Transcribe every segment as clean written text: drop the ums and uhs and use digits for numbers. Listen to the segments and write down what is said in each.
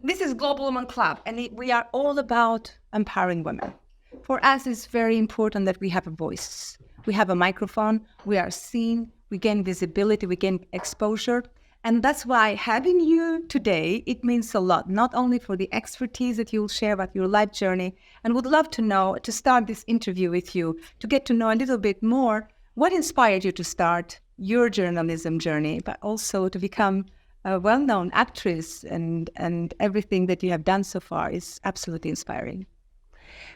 this is Global Women Club, and we are all about empowering women. For us, it's very important that we have a voice. We have a microphone, we are seen, we gain visibility, we gain exposure. And that's why having you today, it means a lot, not only for the expertise that you'll share about your life journey, and would love to know, to start this interview with you, to get to know a little bit more what inspired you to start your journalism journey, but also to become a well-known actress, and everything that you have done so far is absolutely inspiring.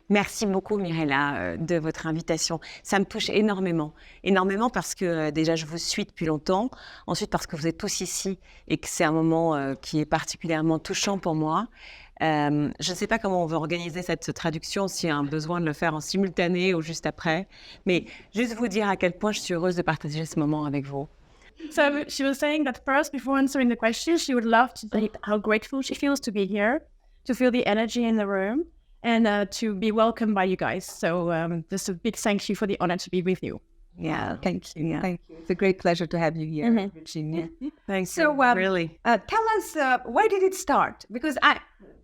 Merci beaucoup, Mirela, de votre invitation. Ça me touche énormément. Énormément parce que déjà, je vous suis depuis longtemps. Ensuite, parce que vous êtes tous ici et que c'est un moment qui est particulièrement touchant pour moi. Je ne sais pas comment on va organiser cette traduction, s'il y a un besoin de le faire en simultané ou juste après. Mais juste vous dire à quel point je suis heureuse de partager ce moment avec vous. So she was saying that first, before answering the question, she would love to say how grateful she feels to be here, to feel the energy in the room, and to be welcomed by you guys. So just a big thank you for the honor to be with you. Yeah, thank you. Yeah. Thank you. It's a great pleasure to have you here, Virginie. Thanks. So, really. Tell us, where did it start? Because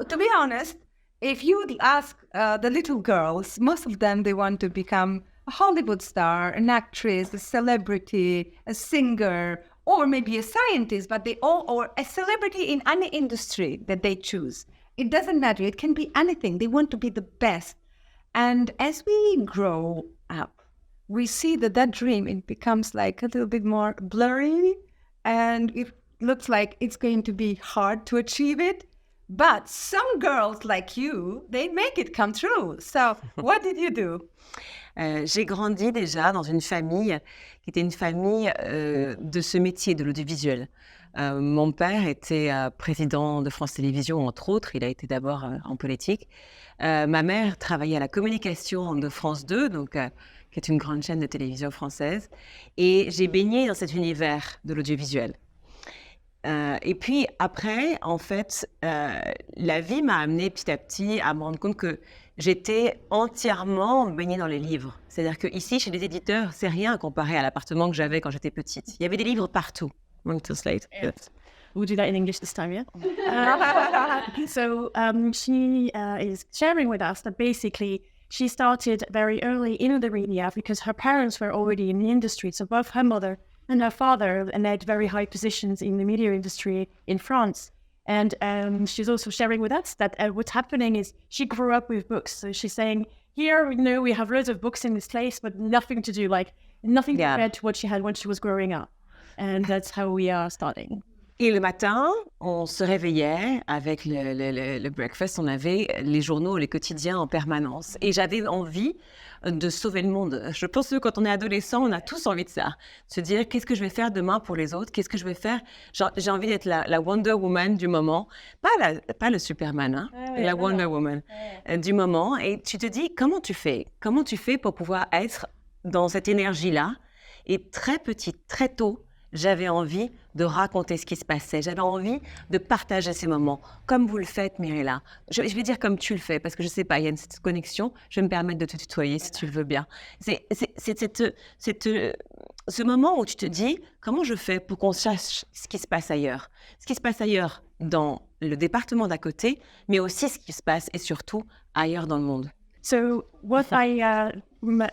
to be honest, if you would ask the little girls, most of them, they want to become a Hollywood star, an actress, a celebrity, a singer, or maybe a scientist, but or a celebrity in any industry that they choose. It doesn't matter. It can be anything. They want to be the best. And as we grow up, we see that dream, it becomes like a little bit more blurry, and it looks like it's going to be hard to achieve it. But some girls like you, they make it come true. So what did you do? J'ai grandi déjà dans une famille qui était une famille de ce métier de l'audiovisuel. Mon père était président de France Télévisions, entre autres. Il a été d'abord en politique. Ma mère travaillait à la communication de France 2, donc, qui est une grande chaîne de télévision française. Et j'ai baigné dans cet univers de l'audiovisuel. Et puis après, en fait, la vie m'a amenée petit à petit à me rendre compte que j'étais entièrement baignée dans les livres. C'est-à-dire qu'ici, chez les éditeurs, c'est rien comparé à l'appartement que j'avais quand j'étais petite. Il y avait des livres partout. Translate. Yes. We'll do that in English this time, yeah? So she is sharing with us that basically she started very early in the media because her parents were already in the industry. So both her mother and her father had very high positions in the media industry in France. And she's also sharing with us that what's happening is she grew up with books. So she's saying, here, we have loads of books in this place, but nothing to do, nothing compared to what she had when she was growing up. And that's how we are starting. Et le matin, on se réveillait avec le breakfast, on avait les journaux, les quotidiens en permanence. Et j'avais envie de sauver le monde. Je pense que quand on est adolescent, on a tous envie de ça. Se dire, qu'est-ce que je vais faire demain pour les autres? Qu'est-ce que je vais faire? J'ai envie d'être la Wonder Woman du moment. Pas le Superman, hein? La Wonder Woman du moment. Et tu te dis, comment tu fais? Comment tu fais pour pouvoir être dans cette énergie-là? Et très petite, très tôt, j'avais envie de raconter ce qui se passait. J'avais envie de partager ces moments, comme vous le faites, Mirela. Je vais dire comme tu le fais, parce que je ne sais pas, il y a cette connexion. Je vais me permettre de te tutoyer, si tu le veux bien. C'est ce moment où tu te dis, comment je fais pour qu'on sache ce qui se passe ailleurs? Ce qui se passe ailleurs dans le département d'à côté, mais aussi ce qui se passe, et surtout, ailleurs dans le monde. So what I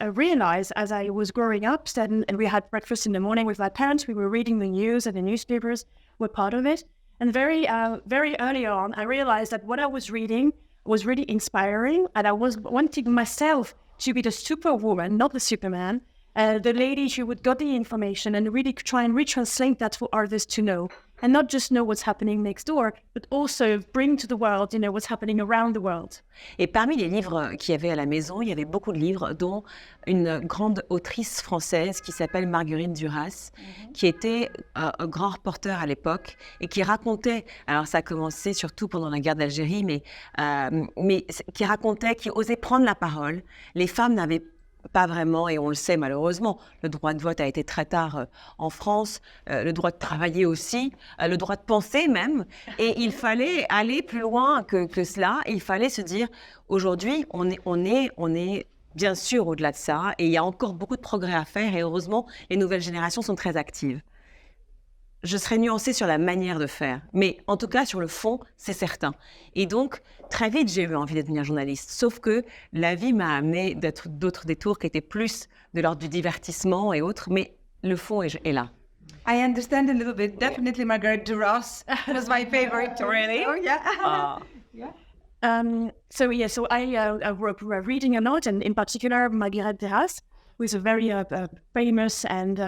realized as I was growing up, and we had breakfast in the morning with my parents, we were reading the news and the newspapers were part of it. And very early on, I realized that what I was reading was really inspiring, and I was wanting myself to be the superwoman, not the Superman, the lady who would get the information and really try and retranslate that for others to know. And not just know what's happening next door, but also bring to the world, what's happening around the world. Et parmi les livres qu'il y avait à la maison, il y avait beaucoup de livres, dont une grande autrice française qui s'appelle Marguerite Duras, qui était un grand reporter à l'époque et qui racontait, alors ça a commencé surtout pendant la guerre d'Algérie, mais qui osait prendre la parole. Les femmes n'avaient pas vraiment, et on le sait malheureusement, le droit de vote a été très tard en France, le droit de travailler aussi, le droit de penser même, et il fallait aller plus loin que cela. Il fallait se dire, aujourd'hui, on est bien sûr au-delà de ça, et il y a encore beaucoup de progrès à faire, et heureusement, les nouvelles générations sont très actives. je serais nuancée sur la manière de faire. Mais en tout cas, sur le fond, c'est certain. Et donc, très vite, j'ai eu envie de devenir journaliste. Sauf que la vie m'a amené d'autres détours qui étaient plus de l'ordre du divertissement et autres. Mais le fond est là. I understand a little bit. Definitely Margaret Duras was my favorite. Really? Oh, yeah. So I grew up reading a lot, and in particular Marguerite Duras, who is a very famous and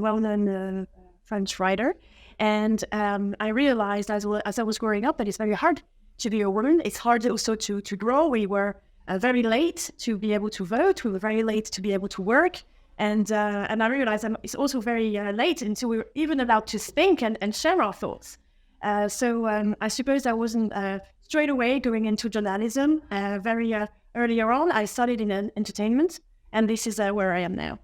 well-known French writer. And I realized as I was growing up that it's very hard to be a woman. It's hard also to grow. We were very late to be able to vote. We were very late to be able to work. And I realized it's also very late until we were even allowed to think and share our thoughts. So I suppose I wasn't straight away going into journalism. Very earlier on, I studied in entertainment, and this is where I am now.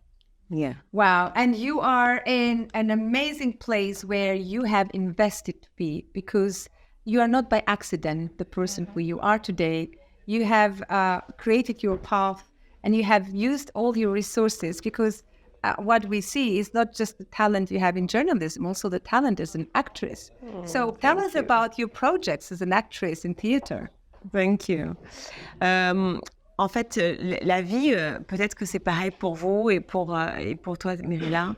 Yeah. Wow. And you are in an amazing place where you have invested to be, because you are not by accident the person who you are today. You have created your path, and you have used all your resources, because what we see is not just the talent you have in journalism, also the talent as an actress. So tell us about your projects as an actress in theater. Thank you. En fait, la vie, peut-être que c'est pareil pour vous et pour toi, Mirela.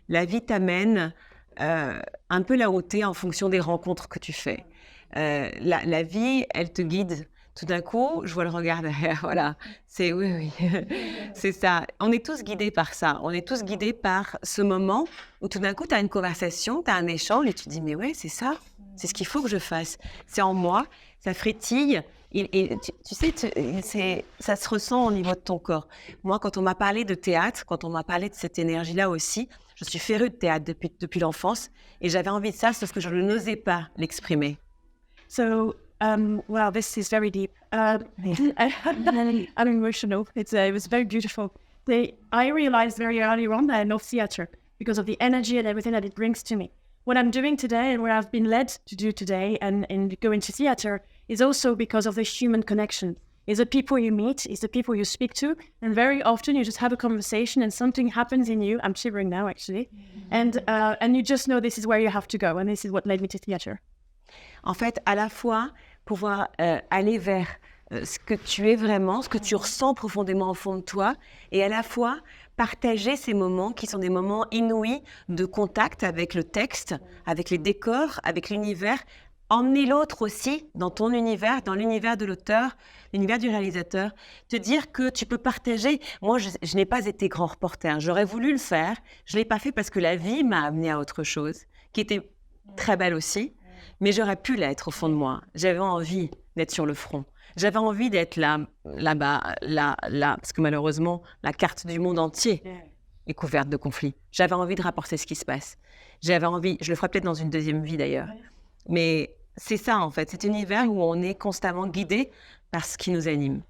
La vie t'amène un peu là où t'es en fonction des rencontres que tu fais. La vie, elle te guide. Tout d'un coup, je vois le regard derrière, voilà. Oui, c'est ça. On est tous guidés par ça. On est tous guidés par ce moment où tout d'un coup, tu as une conversation, tu as un échange et tu te dis, mais ouais, c'est ça. C'est ce qu'il faut que je fasse. C'est en moi, ça frétille. Et tu sais, ça se ressent au niveau de ton corps. Moi, quand on m'a parlé de théâtre, quand on m'a parlé de cette énergie-là aussi, je suis férue de théâtre depuis l'enfance et j'avais envie de ça, sauf que je n'osais pas l'exprimer. So, wow, this is very deep. I'm emotional. It was very beautiful. I realized very early on that I love theater because of the energy and everything that it brings to me. What I'm doing today and what I've been led to do today and go into theater is also because of the human connection. It's the people you meet, it's the people you speak to, and very often you just have a conversation and something happens in you. I'm shivering now, actually. And you just know this is where you have to go, and this is what led me to theater. En fait, à la fois, pouvoir aller vers ce que tu es vraiment, ce que tu ressens profondément au fond de toi, et à la fois partager ces moments qui sont des moments inouïs de contact avec le texte, avec les décors, avec l'univers, emmener l'autre aussi dans ton univers, dans l'univers de l'auteur, l'univers du réalisateur, te dire que tu peux partager. Moi, je n'ai pas été grand reporter, j'aurais voulu le faire, je ne l'ai pas fait parce que la vie m'a amené à autre chose, qui était très belle aussi, mais j'aurais pu l'être au fond de moi. J'avais envie d'être sur le front. J'avais envie d'être là-bas, là, parce que malheureusement, la carte du monde entier est couverte de conflits. J'avais envie de rapporter ce qui se passe. J'avais envie, je le ferai peut-être dans une deuxième vie d'ailleurs, mais c'est ça en fait, cet univers où on est constamment guidé par ce qui nous anime.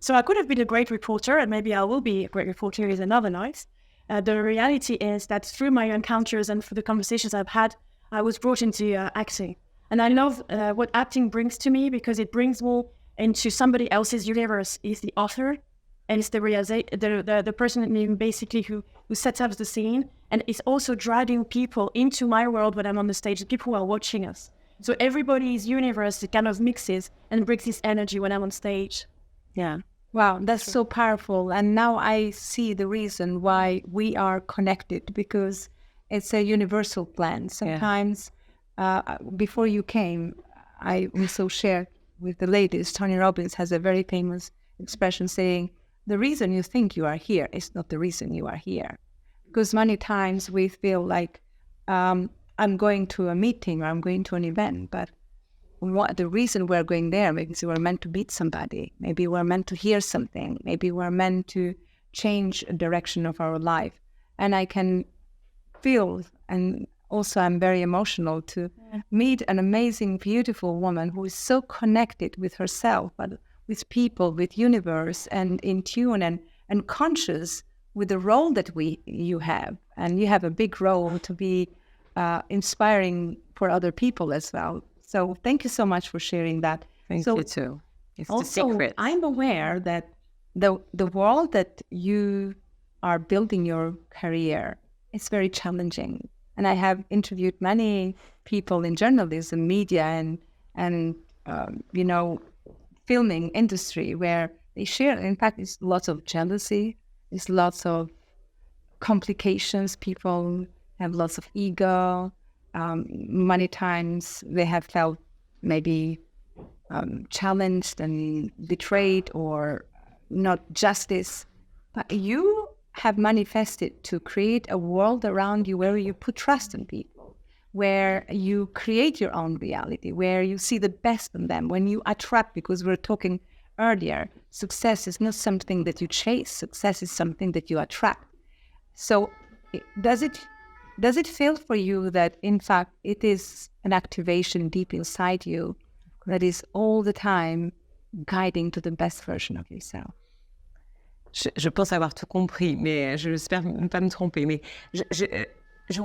So I could have been a great reporter, and maybe I will be a great reporter is another night. The reality is that through my encounters and through the conversations I've had, I was brought into acting. And I love what acting brings to me because it brings me into somebody else's universe. It's the author, and it's the person basically who sets up the scene, and it's also driving people into my world when I'm on the stage, the people who are watching us. So everybody's universe kind of mixes and brings this energy when I'm on stage. Yeah. Wow, that's so powerful. And now I see the reason why we are connected, because it's a universal plan. Sometimes, before you came, I also shared with the ladies, Tony Robbins has a very famous expression saying, the reason you think you are here is not the reason you are here. Because many times we feel like I'm going to a meeting or I'm going to an event, but the reason we're going there, maybe we're meant to meet somebody, maybe we're meant to hear something, maybe we're meant to change a direction of our life. And I can feel, and also I'm very emotional to meet an amazing, beautiful woman who is so connected with herself, but with people, with universe, and in tune and conscious with the role that you have. And you have a big role to be inspiring for other people as well. So thank you so much for sharing that. Thank you too. It's also, the secret. I'm aware that the world that you are building your career is very challenging. And I have interviewed many people in journalism, media, and filming industry where they share. In fact, there's lots of jealousy, there's lots of complications. People have lots of ego. Many times they have felt maybe challenged and betrayed or not justice. But you have manifested to create a world around you where you put trust in people, where you create your own reality, where you see the best in them, when you attract, because we were talking earlier, success is not something that you chase, success is something that you attract. So does it feel for you that in fact it is an activation deep inside you that is all the time guiding to the best version of yourself? Je pense avoir tout compris, mais j'espère ne pas me tromper. Mais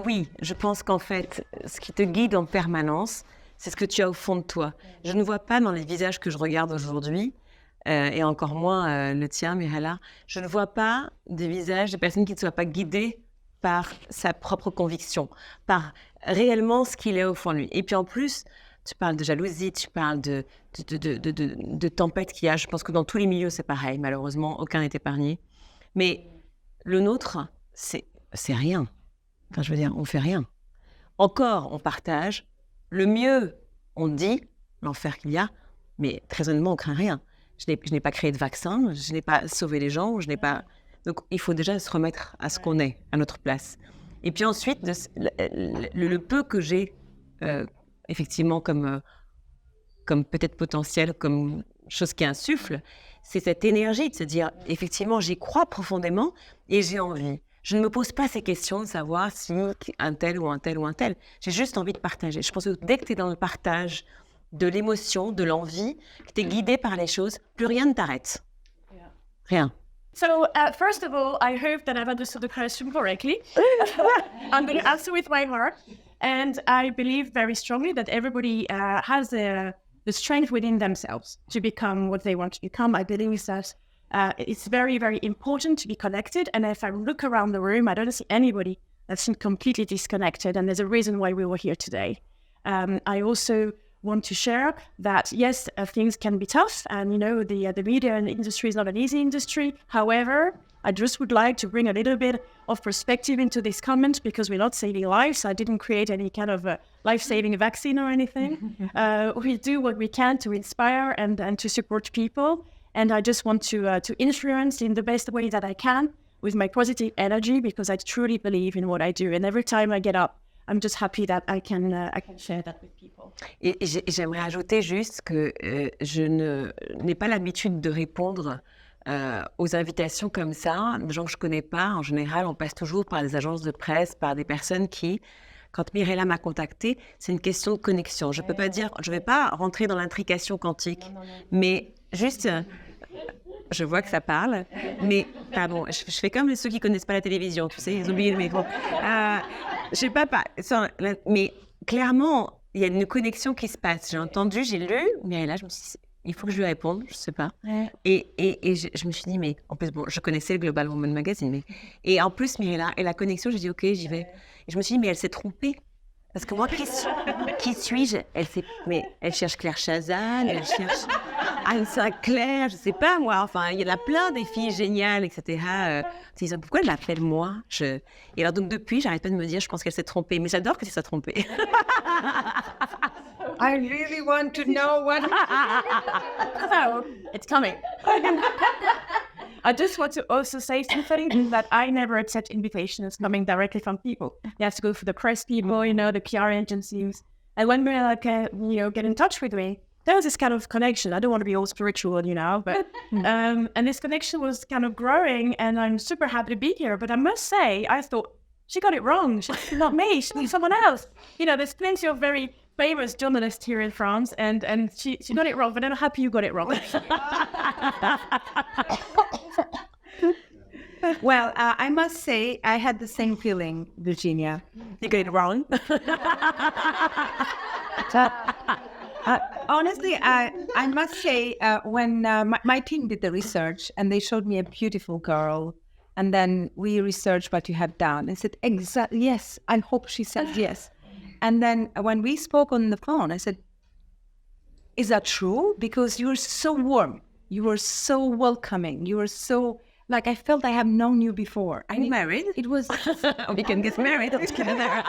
oui, je pense qu'en fait, ce qui te guide en permanence, c'est ce que tu as au fond de toi. Je ne vois pas dans les visages que je regarde aujourd'hui, et encore moins le tien, Mirela, je ne vois pas des visages de personnes qui ne soient pas guidées par sa propre conviction, par réellement ce qu'il est au fond de lui. Et puis en plus, tu parles de jalousie, tu parles de tempête qu'il y a. Je pense que dans tous les milieux, c'est pareil. Malheureusement, aucun n'est épargné. Mais le nôtre, c'est rien. Enfin, je veux dire, on fait rien. Encore, on partage. Le mieux, on dit, l'enfer qu'il y a. Mais très honnêtement, on craint rien. Je n'ai pas créé de vaccin, je n'ai pas sauvé les gens, je n'ai pas... Donc, il faut déjà se remettre à ce qu'on est, à notre place. Et puis ensuite, le peu que j'ai... effectivement comme peut-être potentiel, comme chose qui insuffle, c'est cette énergie de se dire, effectivement, j'y crois profondément et j'ai envie. Je ne me pose pas ces questions de savoir si un tel ou un tel ou un tel. J'ai juste envie de partager. Je pense que dès que tu es dans le partage de l'émotion, de l'envie, que tu es guidé par les choses, plus rien ne t'arrête. Yeah. Rien. So, first of all, I hope that I've understood the question correctly. I'm going to answer with my heart. And I believe very strongly that everybody has the strength within themselves to become what they want to become. I believe that it's very, very important to be connected. And if I look around the room, I don't see anybody that's completely disconnected. And there's a reason why we were here today. I also want to share that, yes, things can be tough. And, the media and industry is not an easy industry. However, I just would like to bring a little bit of perspective into this comment because we're not saving lives. I didn't create any kind of a life-saving vaccine or anything. We do what we can to inspire and to support people. And I just want to influence in the best way that I can with my positive energy because I truly believe in what I do. And every time I get up, I'm just happy that I can share that with people. Et j'aimerais ajouter juste que je n'ai pas l'habitude de répondre aux invitations comme ça, des gens que je ne connais pas. En général, on passe toujours par des agences de presse, par des personnes qui, quand Mirela m'a contactée, c'est une question de connexion. Je peux pas dire, je ne vais pas rentrer dans l'intrication quantique, mais juste, je vois que ça parle, mais pardon, je fais comme ceux qui ne connaissent pas la télévision, tu sais, ils oublient le micro. Je sais pas, mais clairement, il y a une connexion qui se passe. J'ai entendu, j'ai lu, Mirela, je me suis dit, il faut que je lui réponde, je ne sais pas. Ouais. Et je me suis dit, mais en plus, bon, je connaissais le Global Woman Magazine, mais... Et en plus, Mirela, et la connexion, j'ai dit, ok, j'y vais. Et je me suis dit, mais elle s'est trompée. Parce que moi, qui suis-je? Elle cherche Claire Chazal, elle cherche Anne Sinclair, je ne sais pas moi. Enfin, il y en a plein des filles géniales, etc. Pourquoi elle m'appelle moi? Et alors donc depuis, j'arrête pas de me dire, je pense qu'elle s'est trompée. Mais j'adore que tu sois trompée. I really want to know what... So, it's coming. I just want to also say something that I never accept invitations coming directly from people. You have to go for the press people, the PR agencies. And when Mirela get in touch with me, there was this kind of connection. I don't want to be all spiritual, but and this connection was kind of growing, and I'm super happy to be here. But I must say, I thought she got it wrong. She's not me. She's someone else. There's plenty of very famous journalist here in France, and she got it wrong, but I'm happy you got it wrong. Well, I must say I had the same feeling, Virginia. You got it wrong. Honestly, I must say when my team did the research and they showed me a beautiful girl And then we researched what you have done. And said, exactly, yes, I hope she says yes. And then when we spoke on the phone, I said, is that true? Because you were so warm. You were so welcoming. You were so, like, I felt I have known you before. Are you married? It was... We can get married together.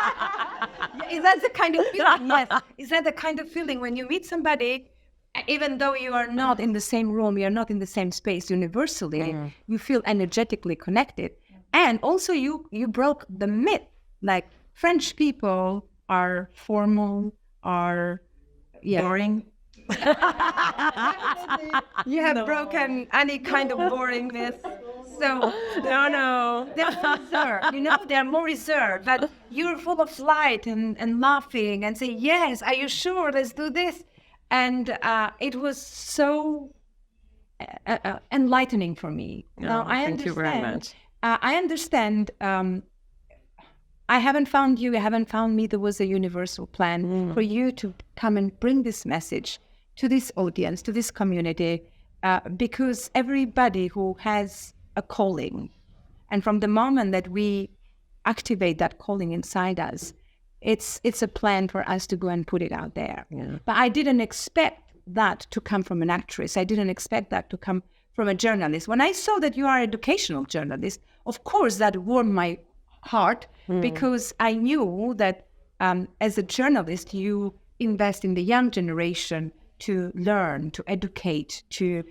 Is that the kind of feeling? Yes. Is that the kind of feeling when you meet somebody, even though you are not in the same room, you are not in the same space universally, you feel energetically connected. And also you broke the myth. Like, French people are formal, are boring. You have broken any kind of boringness. So No. they're more reserved, they're more reserved. But you're full of light and laughing and say, yes, are you sure? Let's do this. And it was so enlightening for me. Now, thank you very much. I understand. I haven't found you. I haven't found me. There was a universal plan for you to come and bring this message to this audience, to this community, because everybody who has a calling, and from the moment that we activate that calling inside us, it's a plan for us to go and put it out there. Yeah. But I didn't expect that to come from an actress. I didn't expect that to come from a journalist. When I saw that you are an educational journalist, of course, that warmed my heart, because I knew that as a journalist, you invest in the young generation to learn, to educate, to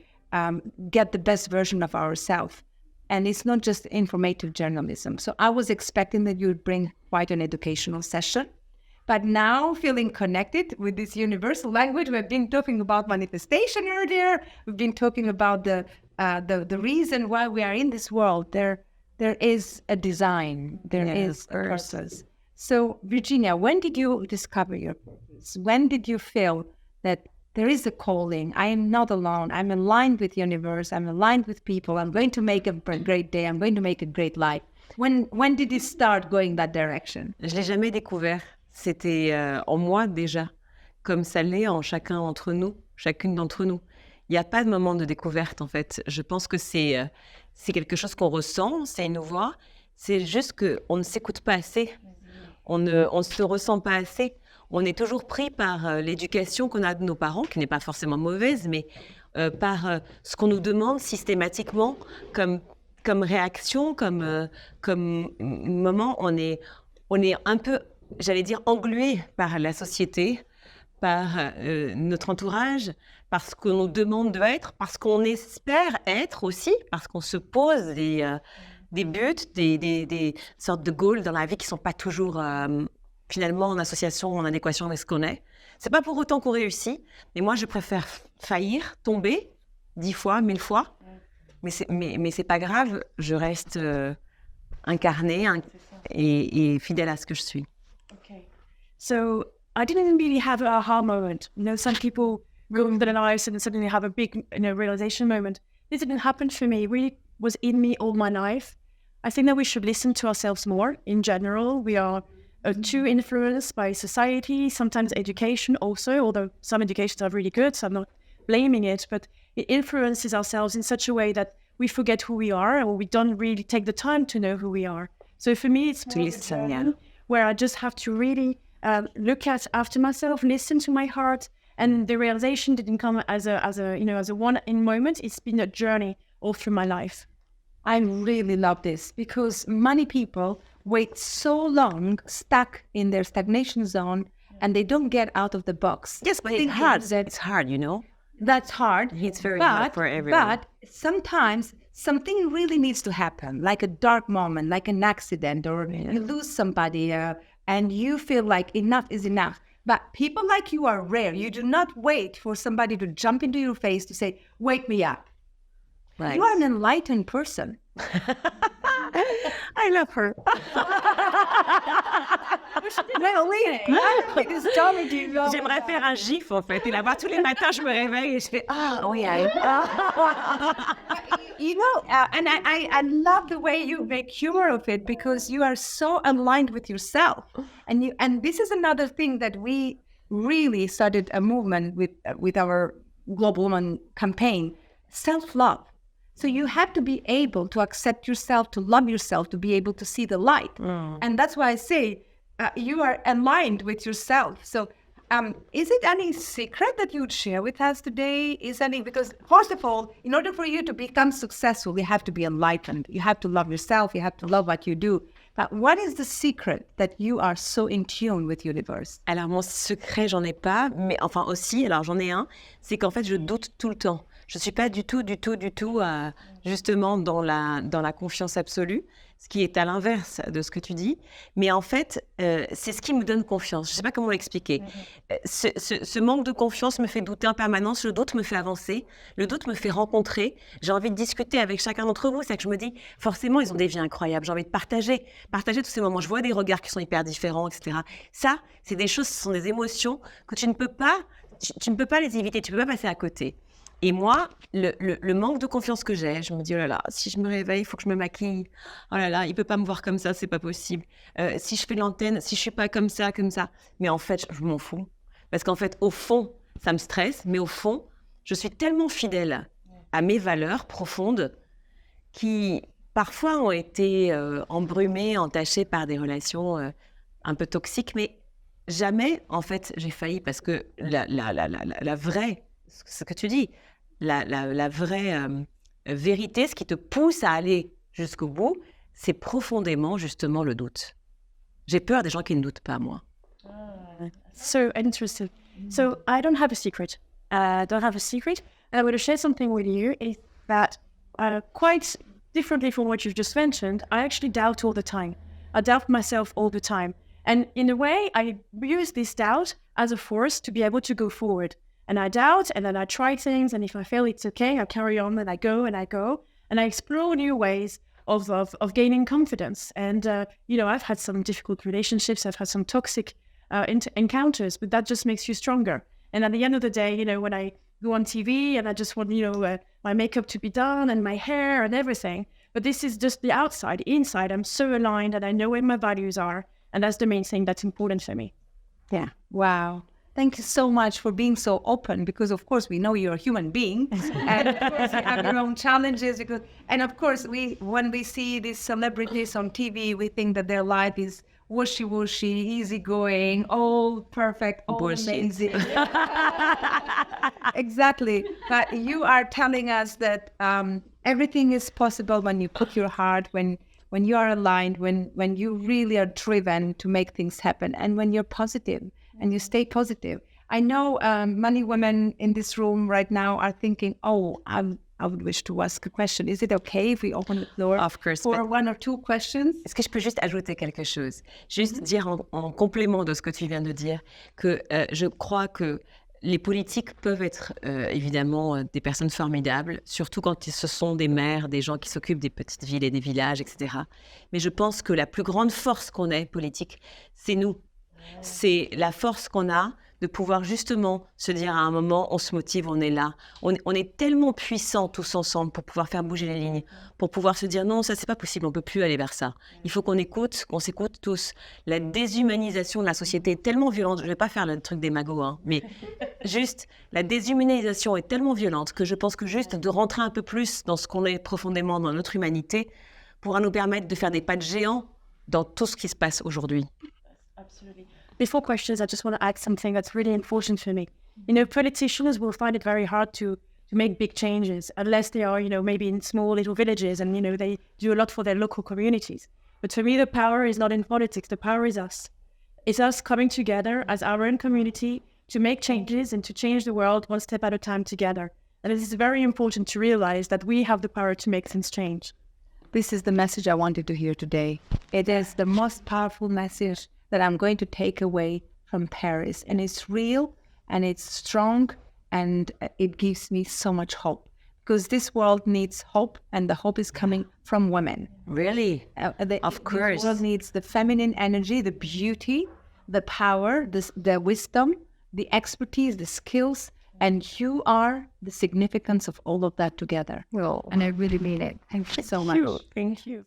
get the best version of ourselves. And it's not just informative journalism. So I was expecting that you would bring quite an educational session. But now, feeling connected with this universal language, we've been talking about manifestation earlier. We've been talking about the reason why we are in this world. There is a design. There is a purpose. So, Virginia, when did you discover your purpose? When did you feel that there is a calling? I am not alone. I'm aligned with the universe. I'm aligned with people. I'm going to make a great day. I'm going to make a great life. When did it start going that direction? Je l'ai jamais découvert. C'était en moi déjà, comme ça l'est en chacun d'entre nous, chacune d'entre nous. Il n'y a pas de moment de découverte en fait. Je pense que c'est quelque chose qu'on ressent, c'est une voix. C'est juste qu'on ne s'écoute pas assez. On ne se ressent pas assez. On est toujours pris par l'éducation qu'on a de nos parents, qui n'est pas forcément mauvaise, mais par ce qu'on nous demande systématiquement comme réaction, comme moment. On est un peu, j'allais dire, englué par la société, par notre entourage, parce qu'on nous demande d'être, parce qu'on espère être aussi, parce qu'on se pose des buts, des sortes de goals dans la vie qui ne sont pas toujours finalement en association, en adéquation avec ce qu'on est. C'est pas pour autant qu'on réussit, mais moi je préfère faillir, tomber 10 fois, 1000 fois, mais c'est pas grave, je reste incarnée et fidèle à ce que je suis. Okay. So I didn't really have an aha moment. Some people go through their lives and suddenly have a big, realization moment. This didn't happen for me. It really was in me all my life. I think that we should listen to ourselves more. In general, we are too influenced by society, sometimes education also, although some educations are really good, so I'm not blaming it, but it influences ourselves in such a way that we forget who we are, or we don't really take the time to know who we are. So for me, it's To listen, where I just have to really look after myself, listen to my heart, and the realization didn't come as a one-in moment. It's been a journey all through my life. I really love this because many people wait so long stuck in their stagnation zone and they don't get out of the box. Yes, but it's hard. It's hard, That's hard. It's very hard for everyone. But sometimes something really needs to happen, like a dark moment, like an accident, or you lose somebody and you feel like enough is enough. But people like you are rare. You do not wait for somebody to jump into your face to say, wake me up. Right. You are an enlightened person. I love her. J'aimerais faire un gif en fait et la voir tous les matins. Je me réveille et je fais oui. And I love the way you make humor of it because you are so aligned with yourself. And this is another thing that we really started a movement with our Global Woman campaign, self-love. So you have to be able to accept yourself, to love yourself, to be able to see the light. And that's why I say you are aligned with yourself. So is it any secret that you would share with us today? Because first of all, in order for you to become successful, you have to be enlightened. You have to love yourself. You have to love what you do. But what is the secret that you are so in tune with universe? Alors, mon secret, j'en ai pas, mais enfin aussi, alors j'en ai un, c'est qu'en fait, je doute tout le temps. Je ne suis pas du tout, justement, dans la confiance absolue, ce qui est à l'inverse de ce que tu dis. Mais en fait, c'est ce qui me donne confiance. Je ne sais pas comment l'expliquer. Ce manque de confiance me fait douter en permanence. Le doute me fait avancer. Le doute me fait rencontrer. J'ai envie de discuter avec chacun d'entre vous. C'est que je me dis, forcément, ils ont des vies incroyables. J'ai envie de partager tous ces moments. Je vois des regards qui sont hyper différents, etc. Ça, c'est des choses, ce sont des émotions que tu ne peux pas les éviter. Tu ne peux pas passer à côté. Et moi, le manque de confiance que j'ai, je me dis, oh là là, si je me réveille, il faut que je me maquille. Oh là là, il ne peut pas me voir comme ça, c'est pas possible. Si je fais l'antenne, si je ne suis pas comme ça. Mais en fait, je m'en fous. Parce qu'en fait, au fond, ça me stresse. Mais au fond, je suis tellement fidèle à mes valeurs profondes qui, parfois, ont été embrumées, entachées par des relations un peu toxiques. Mais jamais, en fait, j'ai failli. Parce que la vraie, ce que tu dis, la vraie vérité, ce qui te pousse à aller jusqu'au bout, c'est profondément justement le doute. J'ai peur des gens qui ne doutent pas, moi. So interesting. So I don't have a secret. And I'm going to share something with you is that quite differently from what you've just mentioned, I actually doubt all the time. I doubt myself all the time. And in a way, I use this doubt as a force to be able to go forward. And I doubt, and then I try things, and if I fail, it's okay. I carry on, and I go, and I explore new ways of gaining confidence. And, I've had some difficult relationships. I've had some toxic encounters, but that just makes you stronger. And at the end of the day, when I go on TV and I just want, my makeup to be done and my hair and everything. But this is just the outside. Inside, I'm so aligned and I know where my values are. And that's the main thing that's important for me. Yeah. Wow. Thank you so much for being so open, because of course we know you're a human being and of course you have your own challenges, and of course when we see these celebrities on TV, we think that their life is wishy-washy, easygoing, all perfect, all amazing. Exactly. But you are telling us that everything is possible when you put your heart, when you are aligned, when you really are driven to make things happen, and when you're positive. And you stay positive. I know many women in this room right now are thinking, I would wish to ask a question. Is it okay if we open the floor Of course, for one or two questions? Est-ce que je peux juste ajouter quelque chose? Juste dire en complément de ce que tu viens de dire, que je crois que les politiques peuvent être évidemment des personnes formidables, surtout quand ce sont des maires, des gens qui s'occupent des petites villes et des villages, etc. Mais je pense que la plus grande force qu'on ait politique, c'est nous. C'est la force qu'on a de pouvoir justement se dire à un moment, on se motive, on est là. On est tellement puissants tous ensemble pour pouvoir faire bouger les lignes, pour pouvoir se dire non, ça c'est pas possible, on peut plus aller vers ça. Il faut qu'on s'écoute tous. La déshumanisation de la société est tellement violente, je vais pas faire le truc des magots, mais juste la déshumanisation est tellement violente que je pense que juste de rentrer un peu plus dans ce qu'on est profondément dans notre humanité pourra nous permettre de faire des pas de géant dans tout ce qui se passe aujourd'hui. Absolutely. Before questions, I just want to add something that's really important for me. Politicians will find it very hard to make big changes unless they are, maybe in small little villages and, they do a lot for their local communities. But for me, the power is not in politics. The power is us. It's us coming together as our own community to make changes and to change the world one step at a time together. And it is very important to realize that we have the power to make things change. This is the message I wanted to hear today. It is the most powerful message that I'm going to take away from Paris. And it's real and it's strong and it gives me so much hope, because this world needs hope, and the hope is coming from women. Really? Of course. The world needs the feminine energy, the beauty, the power, the wisdom, the expertise, the skills, and you are the significance of all of that together. Well, and I really mean it. Thank you so much. Thank you.